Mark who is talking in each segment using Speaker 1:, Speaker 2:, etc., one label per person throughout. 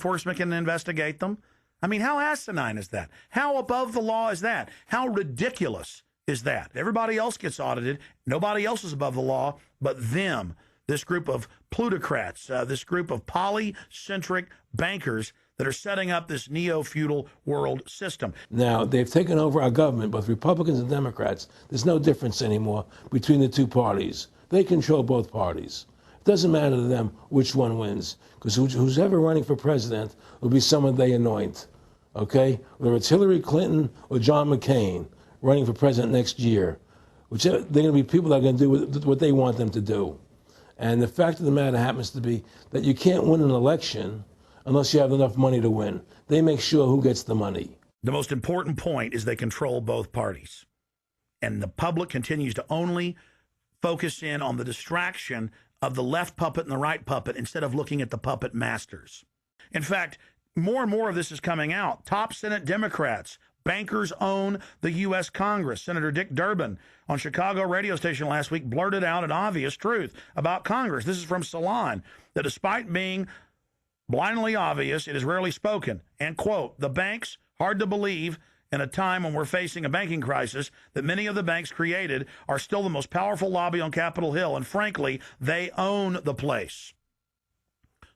Speaker 1: enforcement can investigate them. I mean, how asinine is that? How above the law is that? How ridiculous is that? Everybody else gets audited. Nobody else is above the law but them, this group of plutocrats, this group of polycentric bankers that are setting up this neo-feudal world system.
Speaker 2: Now, they've taken over our government, both Republicans and Democrats. There's no difference anymore between the two parties. They control both parties. It doesn't matter to them which one wins, because who's ever running for president will be someone they anoint, okay? Whether it's Hillary Clinton or John McCain running for president next year, they're going to be people that are going to do what they want them to do. And the fact of the matter happens to be that you can't win an election unless you have enough money to win. They make sure who gets the money.
Speaker 1: The most important point is they control both parties. And the public continues to only focus in on the distraction of the left puppet and the right puppet instead of looking at the puppet masters. In fact, more and more of this is coming out. Top Senate Democrats, bankers own the U.S. Congress. Senator Dick Durbin on Chicago radio station last week blurted out an obvious truth about Congress. This is from Salon, that despite being blindly obvious, it is rarely spoken. And, quote, the banks, hard to believe in a time when we're facing a banking crisis, that many of the banks created are still the most powerful lobby on Capitol Hill. And frankly, they own the place.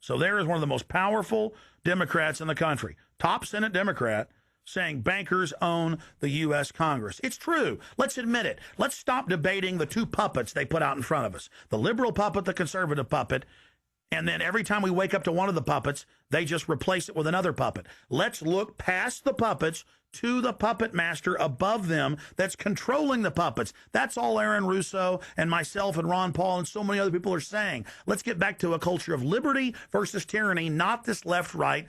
Speaker 1: So there is one of the most powerful Democrats in the country, top Senate Democrat, saying bankers own the U.S. Congress. It's true. Let's admit it. Let's stop debating the two puppets they put out in front of us, the liberal puppet, the conservative puppet. And then every time we wake up to one of the puppets, they just replace it with another puppet. Let's look past the puppets to the puppet master above them that's controlling the puppets. That's all Aaron Russo and myself and Ron Paul and so many other people are saying. Let's get back to a culture of liberty versus tyranny, not this left-right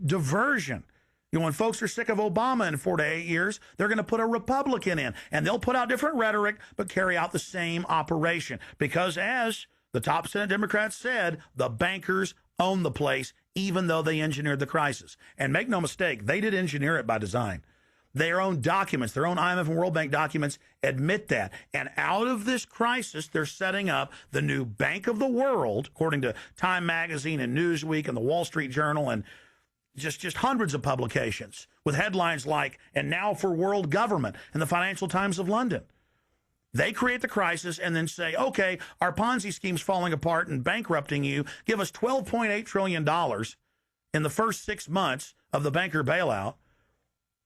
Speaker 1: diversion. You know, when folks are sick of Obama in 4 to 8 years, they're going to put a Republican in, and they'll put out different rhetoric, but carry out the same operation. Because as the top Senate Democrats said, the bankers own the place, even though they engineered the crisis. And make no mistake, they did engineer it by design. Their own documents, their own IMF and World Bank documents admit that. And out of this crisis, they're setting up the new Bank of the World, according to Time Magazine and Newsweek and the Wall Street Journal and just hundreds of publications with headlines like, and now for world government in the Financial Times of London. They create the crisis and then say, okay, our Ponzi scheme's falling apart and bankrupting you. Give us $12.8 trillion in the first 6 months of the banker bailout.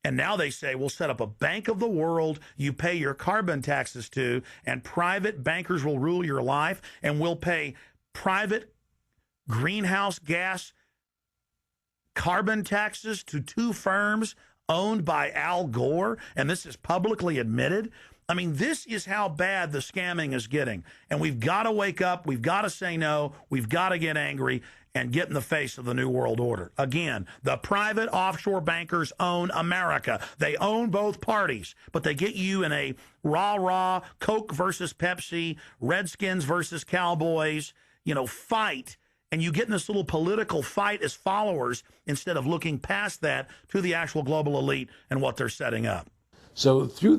Speaker 1: And now they say, we'll set up a Bank of the World you pay your carbon taxes to, and private bankers will rule your life, and we'll pay private greenhouse gas carbon taxes to two firms owned by Al Gore, and this is publicly admitted. I mean, this is how bad the scamming is getting. And we've got to wake up. We've got to say no. We've got to get angry and get in the face of the New World Order. Again, the private offshore bankers own America. They own both parties, but they get you in a rah-rah, Coke versus Pepsi, Redskins versus Cowboys, fight. And you get in this little political fight as followers instead of looking past that to the actual global elite and what they're setting up.
Speaker 2: So through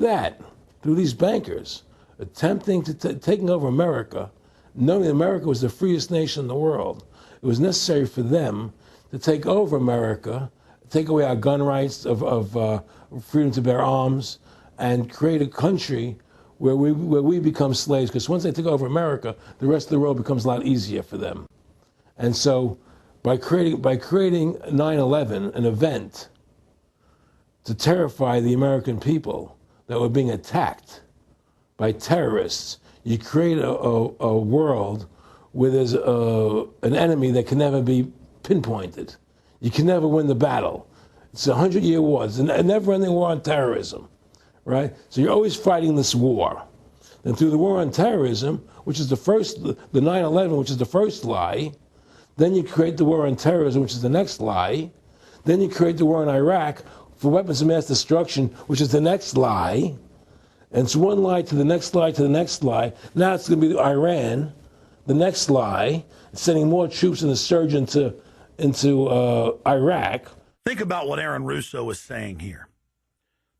Speaker 2: these bankers attempting to taking over America, knowing that America was the freest nation in the world, it was necessary for them to take over America, take away our gun rights of freedom to bear arms, and create a country where we become slaves. Because once they take over America, the rest of the world becomes a lot easier for them. And so by creating 9/11, an event to terrify the American people that were being attacked by terrorists, you create a world where there's an enemy that can never be pinpointed. You can never win the battle. It's a 100-year war. It's a never-ending war on terrorism, right? So you're always fighting this war. And through the war on terrorism, which is the 9/11, which is the first lie, then you create the war on terrorism, which is the next lie. Then you create the war in Iraq for weapons of mass destruction, which is the next lie. And it's one lie to the next lie to the next lie. Now it's going to be Iran, the next lie, sending more troops and a surge into Iraq.
Speaker 1: Think about what Aaron Russo is saying here.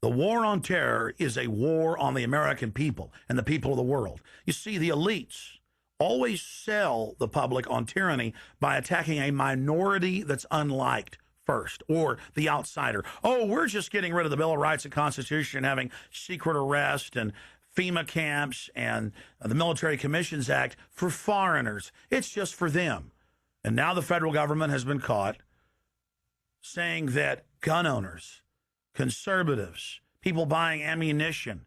Speaker 1: The war on terror is a war on the American people and the people of the world. You see, the elites always sell the public on tyranny by attacking a minority that's unliked first, or the outsider. Oh, we're just getting rid of the Bill of Rights and Constitution, having secret arrest and FEMA camps and the Military Commissions Act for foreigners. It's just for them. And now the federal government has been caught saying that gun owners, conservatives, people buying ammunition,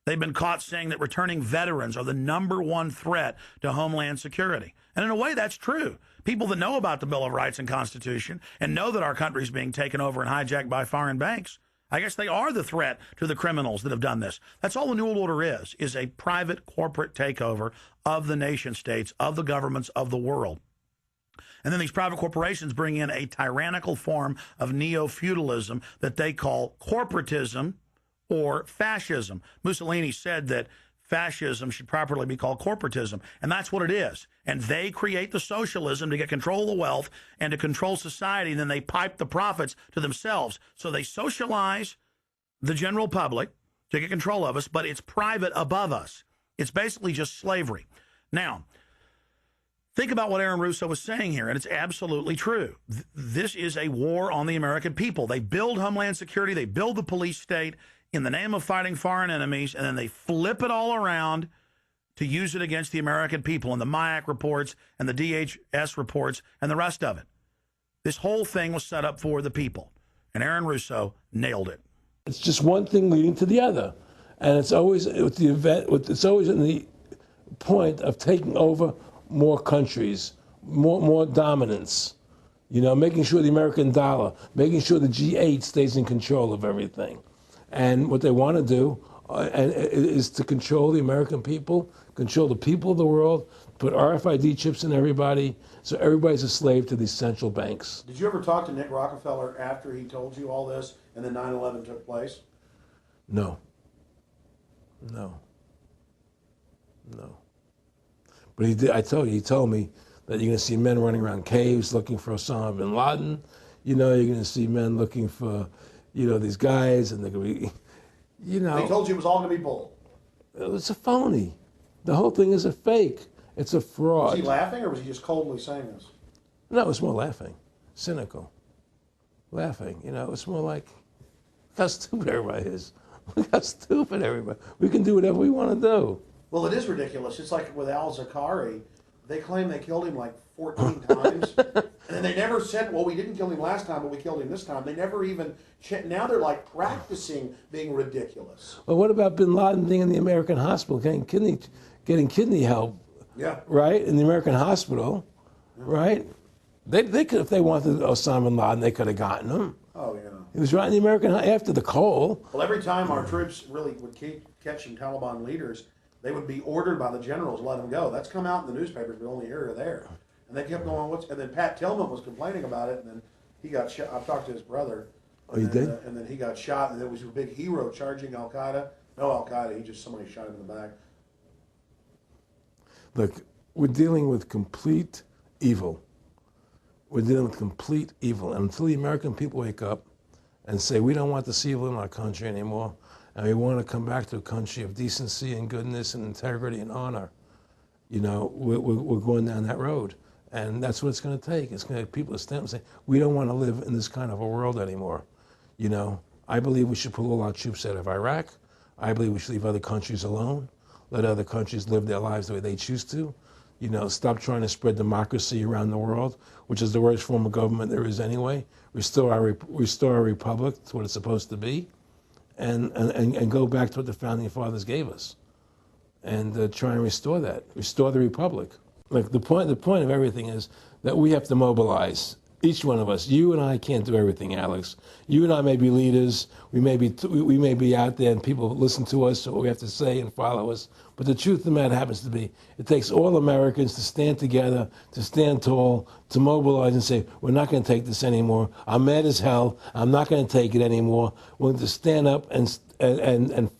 Speaker 1: they've been caught saying that returning veterans are the #1 threat to Homeland Security. And in a way, that's true. People that know about the Bill of Rights and Constitution and know that our country is being taken over and hijacked by foreign banks, I guess they are the threat to the criminals that have done this. That's all the New World Order is a private corporate takeover of the nation states, of the governments of the world. And then these private corporations bring in a tyrannical form of neo-feudalism that they call corporatism or fascism. Mussolini said that fascism should properly be called corporatism, and that's what it is. And they create the socialism to get control of the wealth and to control society, and then they pipe the profits to themselves. So they socialize the general public to get control of us, but it's private above us. It's basically just slavery. Now, think about what Aaron Russo was saying here, and it's absolutely true. This is a war on the American people. They build Homeland Security, they build the police state in the name of fighting foreign enemies, and then they flip it all around to use it against the American people, and the MIAC reports and the DHS reports and the rest of it. This whole thing was set up for the people, and Aaron Russo nailed it.
Speaker 2: It's just one thing leading to the other, and it's always with the event. It's always in the point of taking over more countries, more dominance. You know, making sure the American dollar, making sure the G8 stays in control of everything. And what they want to do is to control the American people, control the people of the world, put RFID chips in everybody, so everybody's a slave to these central banks.
Speaker 1: Did you ever talk to Nick Rockefeller after he told you all this and then 9/11 took place?
Speaker 2: No. But he did. He told me that you're going to see men running around caves looking for Osama bin Laden. You know, you're going to see men looking for, these guys, and they're going to be,
Speaker 1: They told you it was all going to be bull.
Speaker 2: It's a phony. The whole thing is a fake. It's a fraud.
Speaker 1: Was he laughing, or was he just coldly saying this?
Speaker 2: No, it's more laughing. Cynical. Laughing. It's more like, look how stupid everybody is. Look how stupid everybody. We can do whatever we want to do.
Speaker 1: Well, it is ridiculous. It's like with al-Zakari. They claim they killed him like 14 times. And then they never said, well, we didn't kill him last time, but we killed him this time. They never even, now they're like practicing being ridiculous.
Speaker 2: Well, what about bin Laden being in the American hospital, getting kidney help?
Speaker 1: Yeah.
Speaker 2: Right? In the American hospital, right? They could, if they wanted Osama bin Laden, they could have gotten him.
Speaker 1: Oh, yeah.
Speaker 2: He was right in the American, after the Cole.
Speaker 1: Well, every time our troops really would keep catching Taliban leaders, they would be ordered by the generals to let them go. That's come out in the newspapers, but only here or there. And they kept going, and then Pat Tillman was complaining about it, and then he got shot. I've talked to his brother.
Speaker 2: Oh, you did?
Speaker 1: And then he got shot, and there was a big hero charging Al-Qaeda. No Al-Qaeda, somebody shot him in the back.
Speaker 2: Look, we're dealing with complete evil. We're dealing with complete evil. And until the American people wake up and say, we don't want this evil in our country anymore, and we want to come back to a country of decency and goodness and integrity and honor, we're going down that road. And that's what it's going to take. It's going to people to stand up and say, we don't want to live in this kind of a world anymore. I believe we should pull all our troops out of Iraq. I believe we should leave other countries alone. Let other countries live their lives the way they choose to. Stop trying to spread democracy around the world, which is the worst form of government there is anyway. Restore our republic to what it's supposed to be, and go back to what the founding fathers gave us, and try and restore that. Restore the republic. Like the point of everything is that we have to mobilize. Each one of us. You and I can't do everything, Alex. You and I may be leaders. We may be out there, and people listen to us, what we have to say, and follow us. But the truth of the matter happens to be, it takes all Americans to stand together, to stand tall, to mobilize and say, we're not going to take this anymore. I'm mad as hell. I'm not going to take it anymore. We're going to stand up and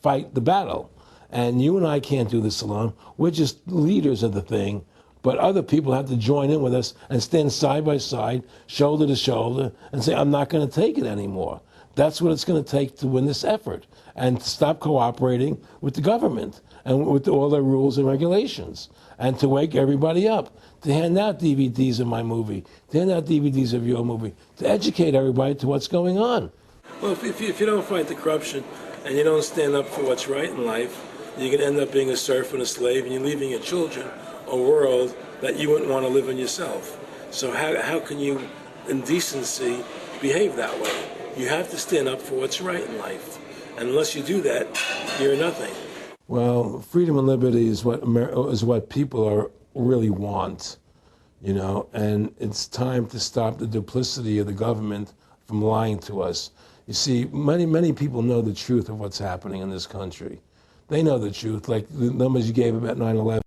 Speaker 2: fight the battle. And you and I can't do this alone. We're just leaders of the thing. But other people have to join in with us and stand side by side, shoulder to shoulder, and say, I'm not going to take it anymore. That's what it's going to take to win this effort, and to stop cooperating with the government and with all their rules and regulations, and to wake everybody up, to hand out DVDs of my movie, to hand out DVDs of your movie, to educate everybody to what's going on. Well, if you don't fight the corruption and you don't stand up for what's right in life, you're going to end up being a serf and a slave, and you're leaving your children a world that you wouldn't want to live in yourself. So how can you, in decency, behave that way? You have to stand up for what's right in life. And unless you do that, you're nothing. Well, freedom and liberty is what people really want, and it's time to stop the duplicity of the government from lying to us. You see, many people know the truth of what's happening in this country. They know the truth, like the numbers you gave about 9/11.